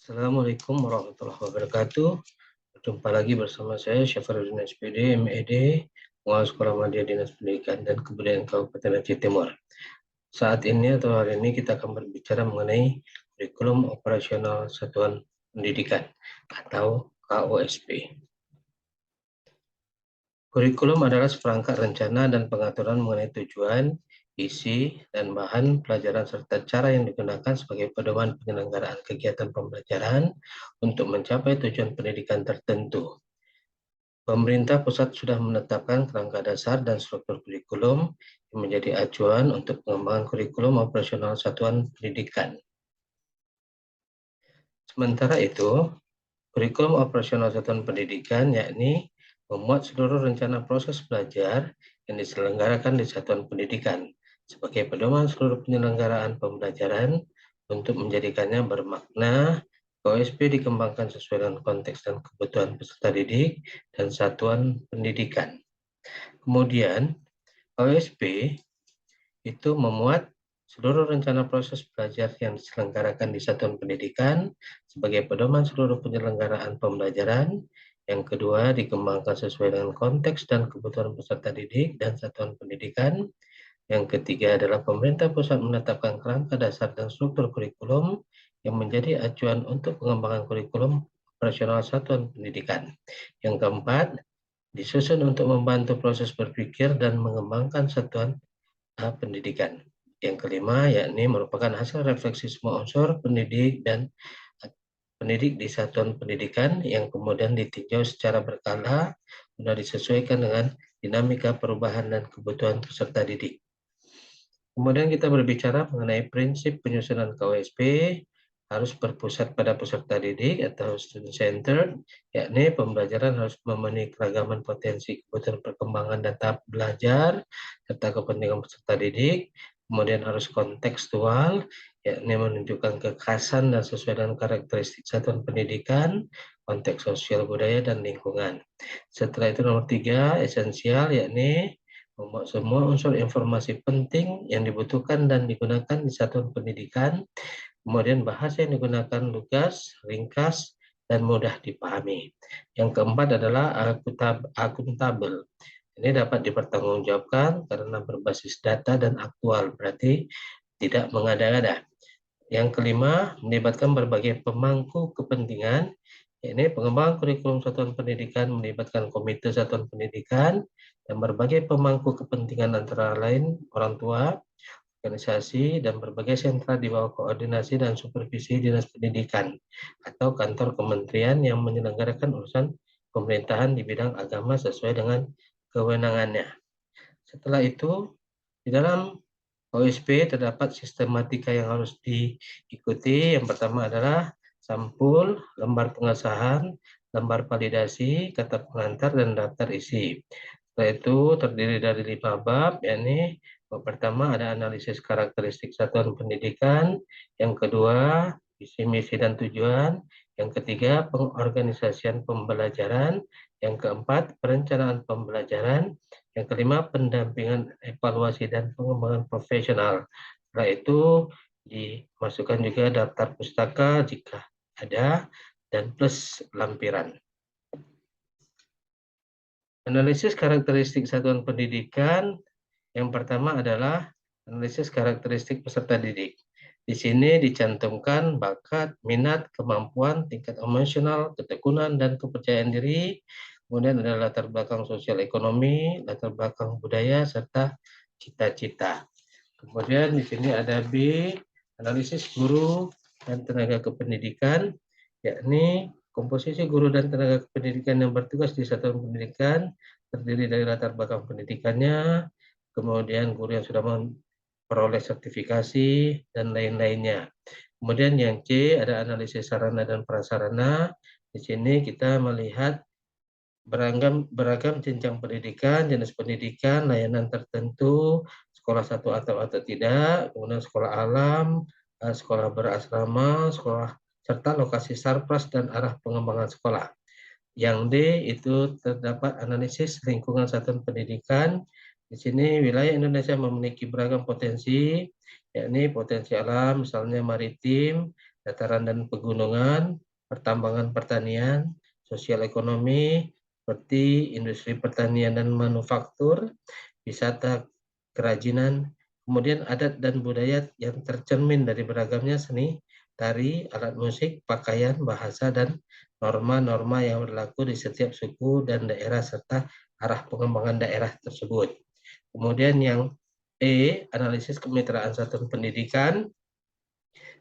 Assalamualaikum warahmatullahi wabarakatuh. Berjumpa lagi bersama saya Syafarudin SPD, MED, Pengelola Sekolah Madya Dinas Pendidikan dan Kebudayaan Kabupaten Aceh Timur. Saat ini atau hari ini kita akan berbicara mengenai kurikulum operasional satuan pendidikan atau KOSP. Kurikulum adalah seperangkat rencana dan pengaturan mengenai tujuan, isi, dan bahan pelajaran serta cara yang digunakan sebagai pedoman penyelenggaraan kegiatan pembelajaran untuk mencapai tujuan pendidikan tertentu. Pemerintah pusat sudah menetapkan kerangka dasar dan struktur kurikulum yang menjadi acuan untuk pengembangan kurikulum operasional satuan pendidikan. Sementara itu, kurikulum operasional satuan pendidikan yakni memuat seluruh rencana proses belajar yang diselenggarakan di satuan pendidikan sebagai pedoman seluruh penyelenggaraan pembelajaran untuk menjadikannya bermakna. KOSP dikembangkan sesuai dengan konteks dan kebutuhan peserta didik dan satuan pendidikan. Kemudian, KOSP itu memuat seluruh rencana proses belajar yang diselenggarakan di satuan pendidikan sebagai pedoman seluruh penyelenggaraan pembelajaran. Yang kedua, dikembangkan sesuai dengan konteks dan kebutuhan peserta didik dan satuan pendidikan. Yang ketiga adalah pemerintah pusat menetapkan kerangka dasar dan struktur kurikulum yang menjadi acuan untuk pengembangan kurikulum operasional satuan pendidikan. Yang keempat, disusun untuk membantu proses berpikir dan mengembangkan satuan pendidikan. Yang kelima, yakni merupakan hasil refleksi semua unsur pendidik dan pendidik di satuan pendidikan yang kemudian ditinjau secara berkala dan disesuaikan dengan dinamika perubahan dan kebutuhan peserta didik. Kemudian kita berbicara mengenai prinsip penyusunan KOSP harus berpusat pada peserta didik atau student centered, yakni pembelajaran harus memenuhi keragaman potensi kebutuhan perkembangan dan tahap belajar serta kepentingan peserta didik. Kemudian harus kontekstual, yakni menunjukkan kekhasan dan sesuai dengan karakteristik satuan pendidikan, konteks sosial budaya dan lingkungan. Setelah itu nomor 3, esensial, yakni memuat semua unsur informasi penting yang dibutuhkan dan digunakan di satuan pendidikan. Kemudian bahasa yang digunakan lugas, ringkas, dan mudah dipahami. Yang keempat adalah akuntabel. Ini dapat dipertanggungjawabkan karena berbasis data dan aktual, berarti tidak mengada-ngada. Yang kelima, melibatkan berbagai pemangku kepentingan. Ini pengembangan kurikulum satuan pendidikan melibatkan komite satuan pendidikan dan berbagai pemangku kepentingan antara lain orang tua, organisasi, dan berbagai sentra di bawah koordinasi dan supervisi Dinas Pendidikan atau kantor kementerian yang menyelenggarakan urusan pemerintahan di bidang agama sesuai dengan kewenangannya. Setelah itu, di dalam OSP terdapat sistematika yang harus diikuti. Yang pertama adalah sampul, lembar pengesahan, lembar validasi, kata pengantar, dan daftar isi. Setelah itu terdiri dari 5 bab, yakni bab pertama ada analisis karakteristik satuan pendidikan, yang kedua visi misi dan tujuan, yang ketiga pengorganisasian pembelajaran, yang keempat perencanaan pembelajaran, yang kelima pendampingan evaluasi dan pengembangan profesional. Setelah itu dimasukkan juga daftar pustaka jika ada dan plus lampiran. Analisis karakteristik satuan pendidikan yang pertama adalah analisis karakteristik peserta didik. Di sini dicantumkan bakat, minat, kemampuan, tingkat emosional, ketekunan, dan kepercayaan diri. Kemudian ada latar belakang sosial ekonomi, latar belakang budaya, serta cita-cita. Kemudian di sini ada B, analisis guru dan tenaga kependidikan, yakni komposisi guru dan tenaga kependidikan yang bertugas di satuan pendidikan terdiri dari latar belakang pendidikannya, kemudian guru yang sudah memperoleh sertifikasi, dan lain-lainnya. Kemudian yang C, ada analisis sarana dan prasarana. Di sini kita melihat beragam jenjang pendidikan, jenis pendidikan, layanan tertentu, sekolah satu atau tidak, kemudian sekolah alam, sekolah berasrama, sekolah serta lokasi sarpras dan arah pengembangan sekolah. Yang D itu terdapat analisis lingkungan satuan pendidikan. Di sini wilayah Indonesia memiliki beragam potensi, yakni potensi alam, misalnya maritim, dataran dan pegunungan, pertambangan pertanian, sosial ekonomi, seperti industri pertanian dan manufaktur, wisata kerajinan, kemudian adat dan budaya yang tercermin dari beragamnya seni, tari, alat musik, pakaian, bahasa, dan norma-norma yang berlaku di setiap suku dan daerah serta arah pengembangan daerah tersebut. Kemudian yang analisis kemitraan satuan pendidikan.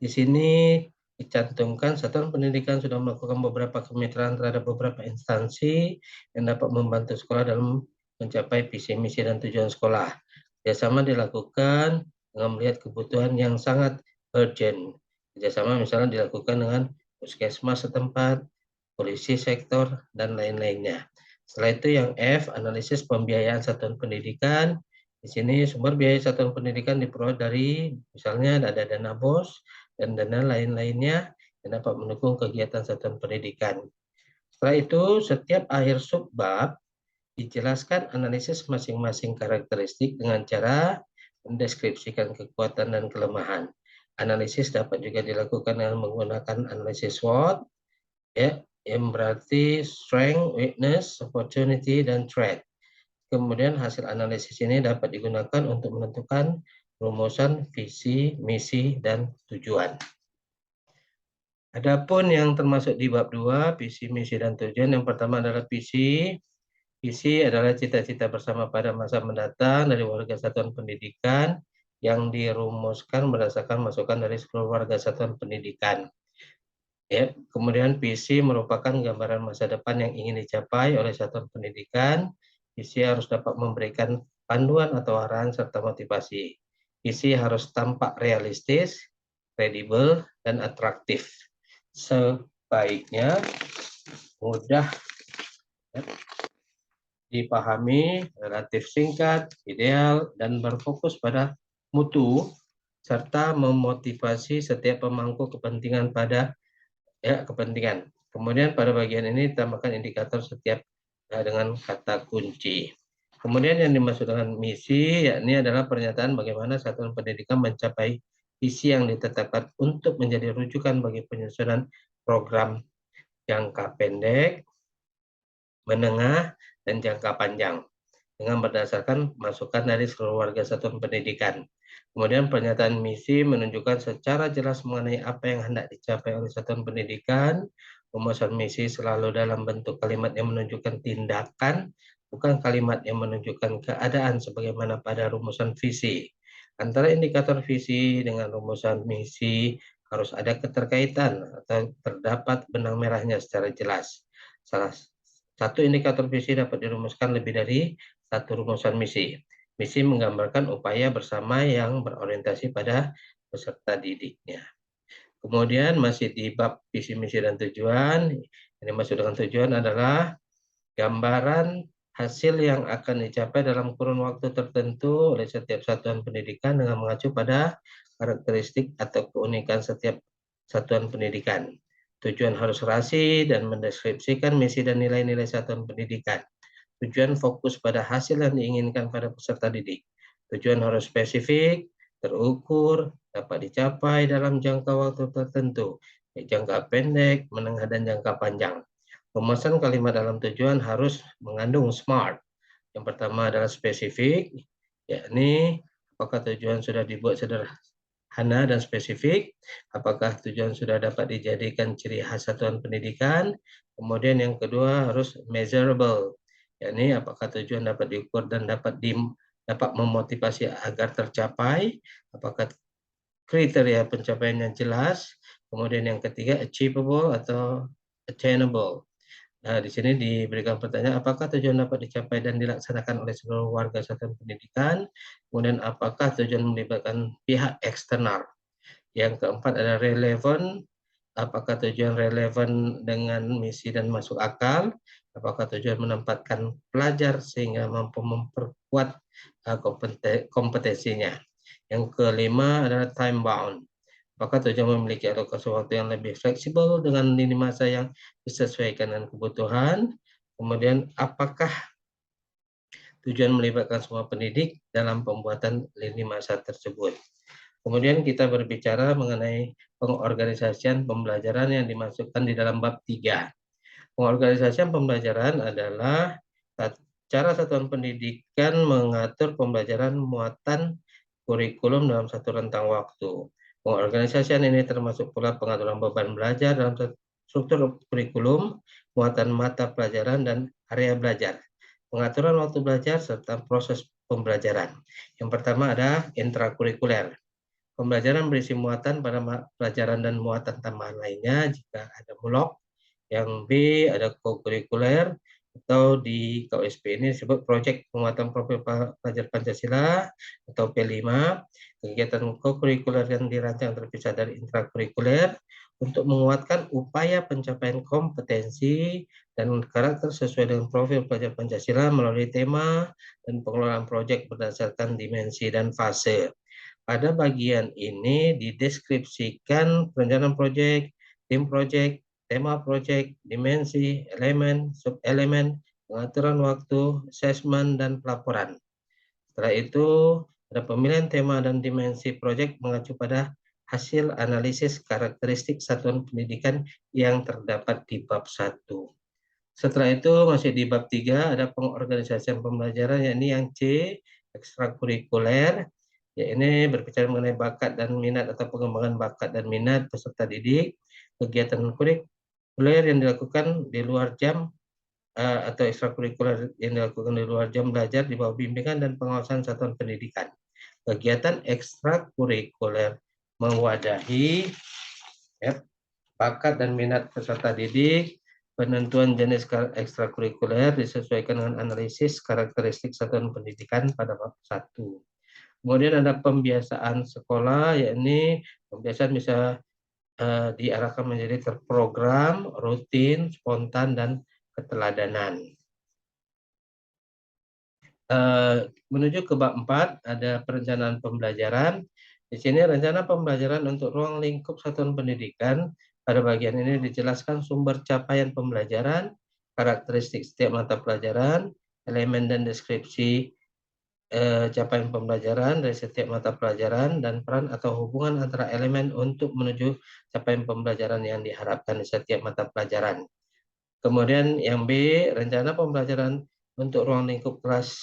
Di sini dicantumkan satuan pendidikan sudah melakukan beberapa kemitraan terhadap beberapa instansi yang dapat membantu sekolah dalam mencapai visi, misi, dan tujuan sekolah. Kerjasama dilakukan dengan melihat kebutuhan yang sangat urgent. Kerjasama misalnya dilakukan dengan puskesmas setempat, polisi sektor, dan lain-lainnya. Setelah itu yang F, analisis pembiayaan satuan pendidikan. Di sini sumber biaya satuan pendidikan diperoleh dari misalnya ada dana BOS dan dana lain-lainnya yang dapat mendukung kegiatan satuan pendidikan. Setelah itu, setiap akhir subbab dijelaskan analisis masing-masing karakteristik dengan cara mendeskripsikan kekuatan dan kelemahan. Analisis dapat juga dilakukan dengan menggunakan analisis SWOT, ya, yang berarti strength, weakness, opportunity, dan threat. Kemudian hasil analisis ini dapat digunakan untuk menentukan rumusan visi, misi, dan tujuan. Adapun yang termasuk di bab 2, visi, misi, dan tujuan, yang pertama adalah visi. Visi adalah cita-cita bersama pada masa mendatang dari warga satuan pendidikan yang dirumuskan berdasarkan masukan dari seluruh warga satuan pendidikan. Ya, kemudian visi merupakan gambaran masa depan yang ingin dicapai oleh satuan pendidikan. Visi harus dapat memberikan panduan atau arahan serta motivasi. Visi harus tampak realistis, kredibel, dan atraktif. Sebaiknya mudah dipahami, relatif singkat, ideal, dan berfokus pada mutu, serta memotivasi setiap pemangku kepentingan pada kepentingan. Kemudian pada bagian ini tambahkan indikator setiap dengan kata kunci. Kemudian yang dimaksud dengan misi yakni adalah pernyataan bagaimana satuan pendidikan mencapai visi yang ditetapkan untuk menjadi rujukan bagi penyusunan program jangka pendek, menengah, dan jangka panjang dengan berdasarkan masukan dari seluruh warga satuan pendidikan. Kemudian pernyataan misi menunjukkan secara jelas mengenai apa yang hendak dicapai oleh satuan pendidikan. Rumusan misi selalu dalam bentuk kalimat yang menunjukkan tindakan, bukan kalimat yang menunjukkan keadaan sebagaimana pada rumusan visi. Antara indikator visi dengan rumusan misi harus ada keterkaitan atau terdapat benang merahnya secara jelas. Salah satu indikator visi dapat dirumuskan lebih dari satu rumusan misi. Misi menggambarkan upaya bersama yang berorientasi pada peserta didiknya. Kemudian masih di bab visi, misi, dan tujuan. Ini maksud dengan tujuan adalah gambaran hasil yang akan dicapai dalam kurun waktu tertentu oleh setiap satuan pendidikan dengan mengacu pada karakteristik atau keunikan setiap satuan pendidikan. Tujuan harus rasi dan mendeskripsikan misi dan nilai-nilai satuan pendidikan. Tujuan fokus pada hasil yang diinginkan pada peserta didik. Tujuan harus spesifik, terukur, dapat dicapai dalam jangka waktu tertentu, jangka pendek, menengah, dan jangka panjang. Rumusan kalimat dalam tujuan harus mengandung SMART. Yang pertama adalah spesifik, yakni apakah tujuan sudah dibuat sederhana dan spesifik, apakah tujuan sudah dapat dijadikan ciri khas satuan pendidikan. Kemudian yang kedua harus measurable, yakni apakah tujuan dapat diukur dan dapat memotivasi agar tercapai, apakah kriteria pencapaiannya jelas. Kemudian yang ketiga achievable atau attainable. Nah, di sini diberikan pertanyaan, apakah tujuan dapat dicapai dan dilaksanakan oleh seluruh warga satuan pendidikan? Kemudian, apakah tujuan melibatkan pihak eksternal? Yang keempat adalah relevan, apakah tujuan relevan dengan misi dan masuk akal? Apakah tujuan menempatkan pelajar sehingga mampu memperkuat kompetensinya? Yang kelima adalah time bound. Apakah tujuan memiliki alokasi waktu yang lebih fleksibel dengan lini masa yang disesuaikan dengan kebutuhan? Kemudian, apakah tujuan melibatkan semua pendidik dalam pembuatan lini masa tersebut? Kemudian kita berbicara mengenai pengorganisasian pembelajaran yang dimasukkan di dalam bab 3. Pengorganisasian pembelajaran adalah cara satuan pendidikan mengatur pembelajaran muatan kurikulum dalam satu rentang waktu. Pengorganisasian ini termasuk pula pengaturan beban belajar dalam struktur kurikulum, muatan mata pelajaran, dan area belajar, pengaturan waktu belajar, serta proses pembelajaran. Yang pertama ada intrakurikuler. Pembelajaran berisi muatan pada pelajaran dan muatan tambahan lainnya jika ada mulok. Yang B ada kokurikuler atau di KOSP ini disebut proyek penguatan profil pelajar Pancasila atau P5. Kegiatan kokurikuler yang dirancang terpisah dari intrakurikuler untuk menguatkan upaya pencapaian kompetensi dan karakter sesuai dengan profil pelajar Pancasila melalui tema dan pengelolaan proyek berdasarkan dimensi dan fase. Pada bagian ini dideskripsikan perencanaan proyek, tim proyek, tema proyek, dimensi, elemen, subelemen, pengaturan waktu, asesmen, dan pelaporan. Setelah itu, ada pemilihan tema dan dimensi proyek mengacu pada hasil analisis karakteristik satuan pendidikan yang terdapat di bab 1. Setelah itu masih di bab 3 ada pengorganisasian pembelajaran, yakni yang C, ekstrakurikuler. Ya, ini berbicara mengenai bakat dan minat atau pengembangan bakat dan minat peserta didik, kegiatan kurikuler yang dilakukan di luar jam atau ekstrakurikuler yang dilakukan di luar jam belajar di bawah bimbingan dan pengawasan satuan pendidikan. Kegiatan ekstrakurikuler mewadahi ya, bakat dan minat peserta didik. Penentuan jenis ekstrakurikuler disesuaikan dengan analisis karakteristik satuan pendidikan pada bab 1. Kemudian ada pembiasaan sekolah, yakni pembiasaan bisa diarahkan menjadi terprogram, rutin, spontan, dan keteladanan. Menuju ke bab 4 ada perencanaan pembelajaran. Di sini rencana pembelajaran untuk ruang lingkup satuan pendidikan. Pada bagian ini dijelaskan sumber capaian pembelajaran, karakteristik setiap mata pelajaran, elemen dan deskripsi capaian pembelajaran dari setiap mata pelajaran, dan peran atau hubungan antara elemen untuk menuju capaian pembelajaran yang diharapkan di setiap mata pelajaran. Kemudian yang B, rencana pembelajaran untuk ruang lingkup kelas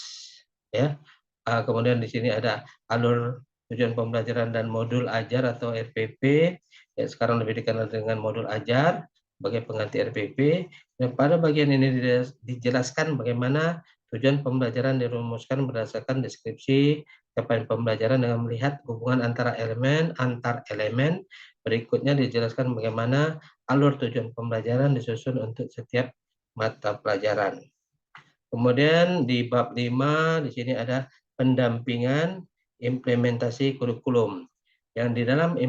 ya. Kemudian di sini ada alur tujuan pembelajaran dan modul ajar atau RPP, yang sekarang lebih dikenal dengan modul ajar sebagai pengganti RPP. Dan pada bagian ini dijelaskan bagaimana tujuan pembelajaran dirumuskan berdasarkan deskripsi capaian pembelajaran dengan melihat hubungan antara elemen, antar elemen. Berikutnya dijelaskan bagaimana alur tujuan pembelajaran disusun untuk setiap mata pelajaran. Kemudian di bab 5 di sini ada pendampingan implementasi kurikulum. Yang di dalam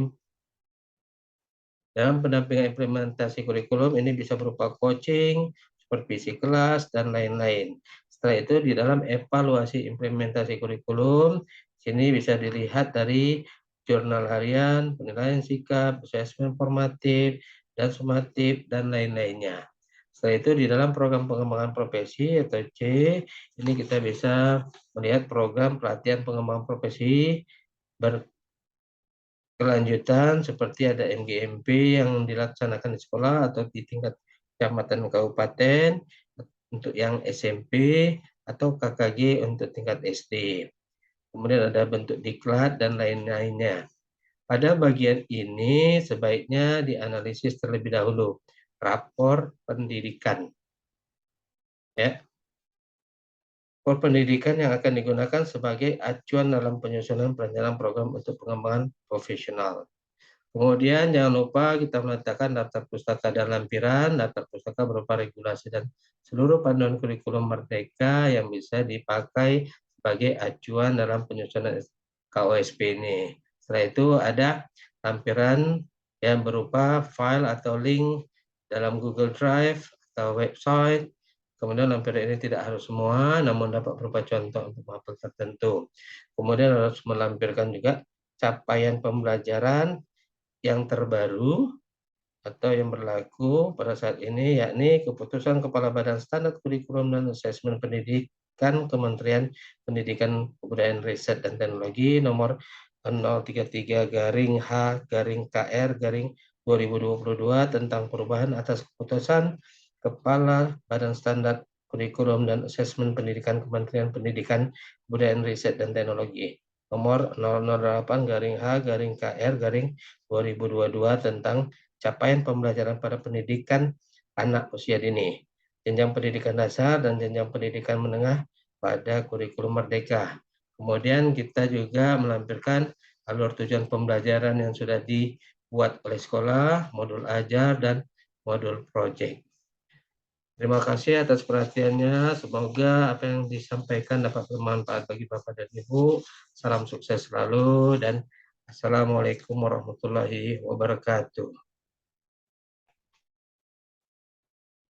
pendampingan implementasi kurikulum ini bisa berupa coaching, supervisi kelas, dan lain-lain. Setelah itu di dalam evaluasi implementasi kurikulum, sini bisa dilihat dari jurnal harian, penilaian sikap, asesmen formatif, dan sumatif, dan lain-lainnya. Setelah itu di dalam program pengembangan profesi atau C, ini kita bisa melihat program pelatihan pengembangan profesi berkelanjutan seperti ada MGMP yang dilaksanakan di sekolah atau di tingkat kecamatan kabupaten untuk yang SMP atau KKG untuk tingkat SD. Kemudian ada bentuk diklat dan lain-lainnya. Pada bagian ini sebaiknya dianalisis terlebih dahulu rapor pendidikan. Ya. Rapor pendidikan yang akan digunakan sebagai acuan dalam penyusunan perencanaan program untuk pengembangan profesional. Kemudian jangan lupa kita meletakkan daftar pustaka dan lampiran. Daftar pustaka berupa regulasi dan seluruh panduan kurikulum merdeka yang bisa dipakai sebagai acuan dalam penyusunan KOSP ini. Setelah itu ada lampiran yang berupa file atau link dalam Google Drive atau website. Kemudian lampiran ini tidak harus semua, namun dapat berupa contoh untuk mapel tertentu. Kemudian harus melampirkan juga capaian pembelajaran yang terbaru atau yang berlaku pada saat ini, yakni keputusan Kepala Badan Standar Kurikulum dan Asesmen Pendidikan Kementerian Pendidikan, Kebudayaan, Riset, dan Teknologi nomor 033-H-KR-2022 tentang perubahan atas keputusan Kepala Badan Standar Kurikulum dan Asesmen Pendidikan Kementerian Pendidikan, Kebudayaan, Riset, dan Teknologi nomor 008-H-KR-2022 tentang capaian pembelajaran pada pendidikan anak usia dini, jenjang pendidikan dasar dan jenjang pendidikan menengah pada kurikulum Merdeka. Kemudian kita juga melampirkan alur tujuan pembelajaran yang sudah dibuat oleh sekolah, modul ajar, dan modul proyek. Terima kasih atas perhatiannya. Semoga apa yang disampaikan dapat bermanfaat bagi Bapak dan Ibu. Salam sukses selalu dan Assalamualaikum warahmatullahi wabarakatuh.